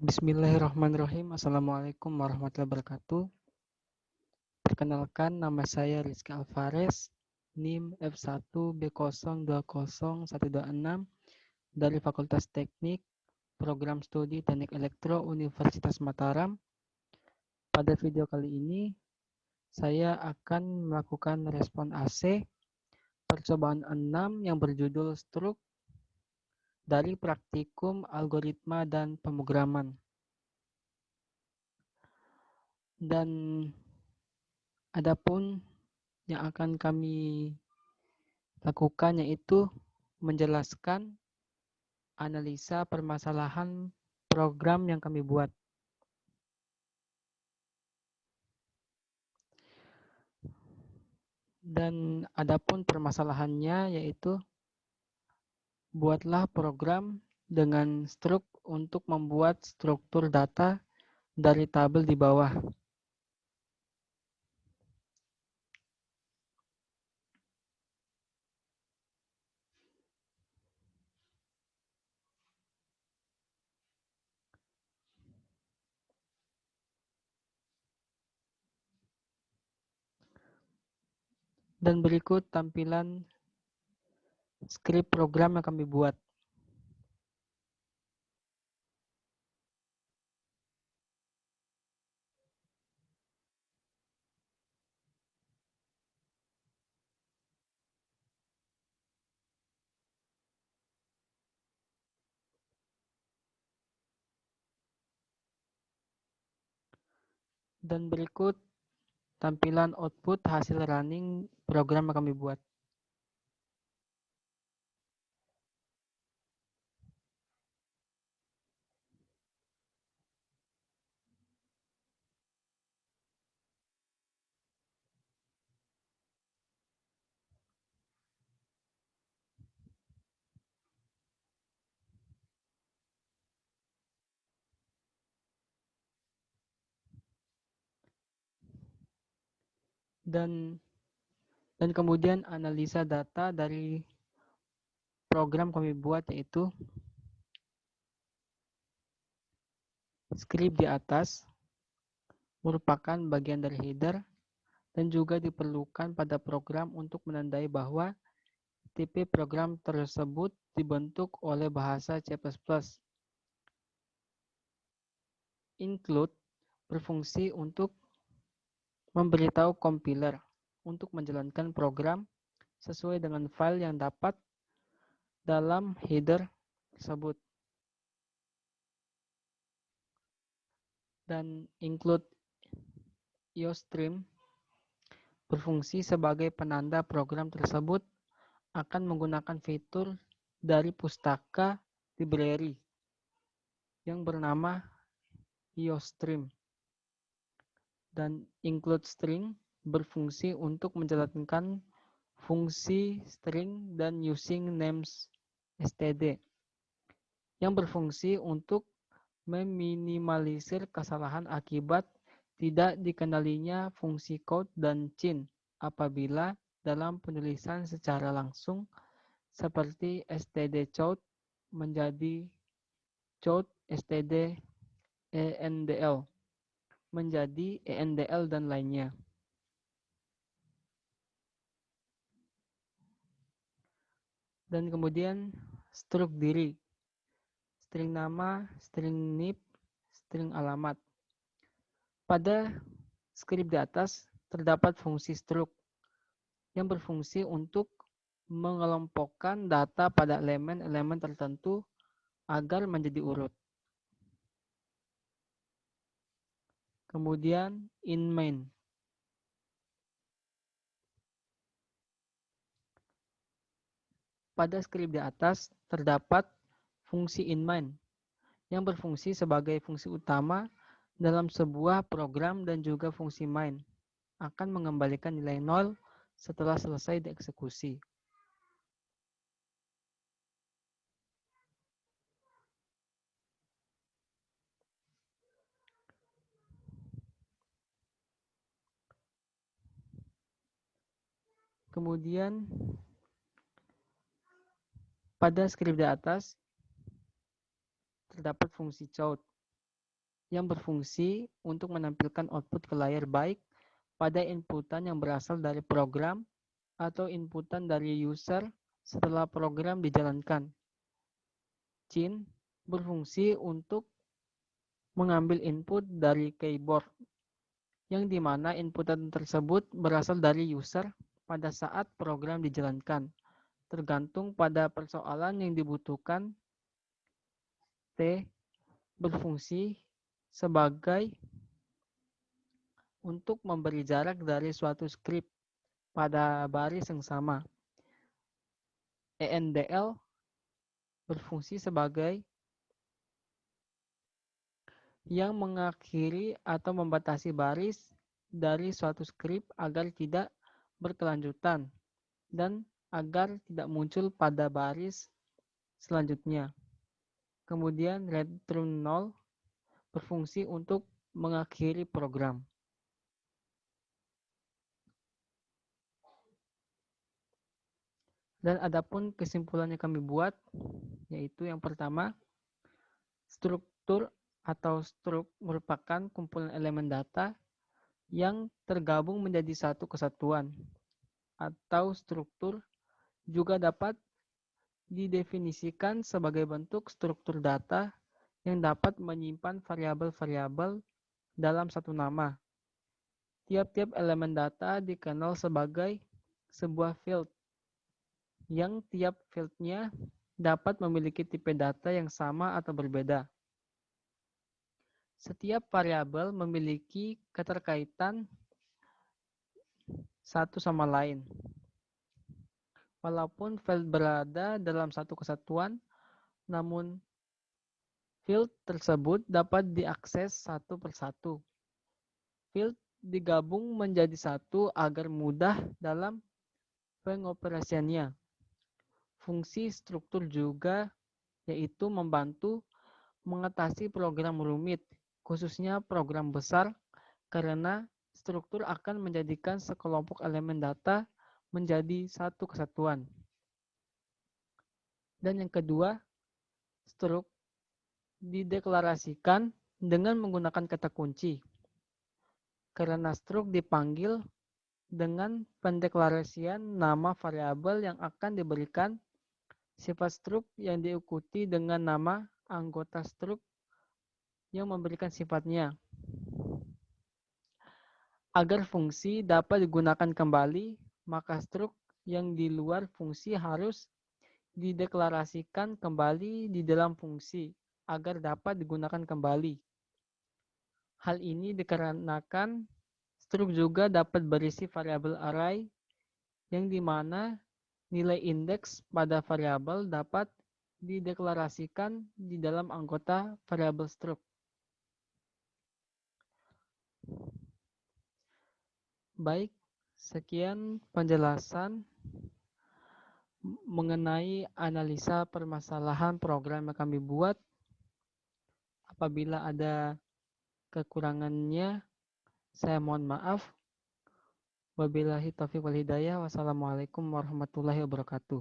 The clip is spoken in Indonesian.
Bismillahirrahmanirrahim. Assalamualaikum warahmatullahi wabarakatuh. Perkenalkan, nama saya Rizky Alvarez, NIM F1B0201126 dari Fakultas Teknik, Program Studi Teknik Elektro Universitas Mataram. Pada video kali ini, saya akan melakukan respon AC percobaan 6 yang berjudul Struk dari Praktikum Algoritma dan Pemrograman. Dan adapun yang akan kami lakukan yaitu menjelaskan analisa permasalahan program yang kami buat. Dan adapun permasalahannya yaitu buatlah program dengan struk untuk membuat struktur data dari tabel di bawah. Dan berikut tampilan skrip program yang kami buat. Dan berikut tampilan output hasil running program yang kami buat. Dan kemudian analisa data dari program kami buat yaitu skrip di atas merupakan bagian dari header dan juga diperlukan pada program untuk menandai bahwa tipe program tersebut dibentuk oleh bahasa C++. Include berfungsi untuk memberitahu compiler untuk menjalankan program sesuai dengan file yang dapat dalam header tersebut. Dan include IOStream berfungsi sebagai penanda program tersebut akan menggunakan fitur dari pustaka library yang bernama IOStream. Dan include string berfungsi untuk menjalankan fungsi string dan using names std yang berfungsi untuk meminimalisir kesalahan akibat tidak dikenalinya fungsi code dan cin apabila dalam penulisan secara langsung seperti std_chout menjadi chout std endl menjadi endl dan lainnya. Dan kemudian struk diri, string nama, string nip, string alamat. Pada skrip di atas terdapat fungsi struk yang berfungsi untuk mengelompokkan data pada elemen-elemen tertentu agar menjadi urut. Kemudian in main. Pada skrip di atas terdapat fungsi in main yang berfungsi sebagai fungsi utama dalam sebuah program dan juga fungsi main akan mengembalikan nilai 0 setelah selesai dieksekusi. Kemudian pada skrip di atas terdapat fungsi chout yang berfungsi untuk menampilkan output ke layar baik pada inputan yang berasal dari program atau inputan dari user setelah program dijalankan. Cin berfungsi untuk mengambil input dari keyboard, yang dimana inputan tersebut berasal dari user pada saat program dijalankan, tergantung pada persoalan yang dibutuhkan. T berfungsi sebagai untuk memberi jarak dari suatu script pada baris yang sama. ENDL berfungsi sebagai yang mengakhiri atau membatasi baris dari suatu script agar tidak berkelanjutan dan agar tidak muncul pada baris selanjutnya. Kemudian return null berfungsi untuk mengakhiri program. Dan adapun kesimpulan yang kami buat, yaitu yang pertama, struktur atau struk merupakan kumpulan elemen data yang tergabung menjadi satu kesatuan, atau struktur juga dapat didefinisikan sebagai bentuk struktur data yang dapat menyimpan variabel-variabel dalam satu nama. Tiap-tiap elemen data dikenal sebagai sebuah field, yang tiap fieldnya dapat memiliki tipe data yang sama atau berbeda. Setiap variabel memiliki keterkaitan satu sama lain. Walaupun field berada dalam satu kesatuan, namun field tersebut dapat diakses satu persatu. Field digabung menjadi satu agar mudah dalam pengoperasiannya. Fungsi struktur juga yaitu membantu mengatasi program rumit, khususnya program besar, karena struktur akan menjadikan sekelompok elemen data menjadi satu kesatuan. Dan yang kedua, struk dideklarasikan dengan menggunakan kata kunci, karena struk dipanggil dengan pendeklarasian nama variabel yang akan diberikan. Sifat struk yang diikuti dengan nama anggota struk yang memberikan sifatnya. Agar fungsi dapat digunakan kembali, maka struk yang di luar fungsi harus dideklarasikan kembali di dalam fungsi agar dapat digunakan kembali. Hal ini dikarenakan struk juga dapat berisi variabel array yang dimana nilai indeks pada variabel dapat dideklarasikan di dalam anggota variabel struk. Baik, sekian penjelasan mengenai analisa permasalahan program yang kami buat. Apabila ada kekurangannya, saya mohon maaf. Wabillahi taufiq wal hidayah. Wassalamualaikum warahmatullahi wabarakatuh.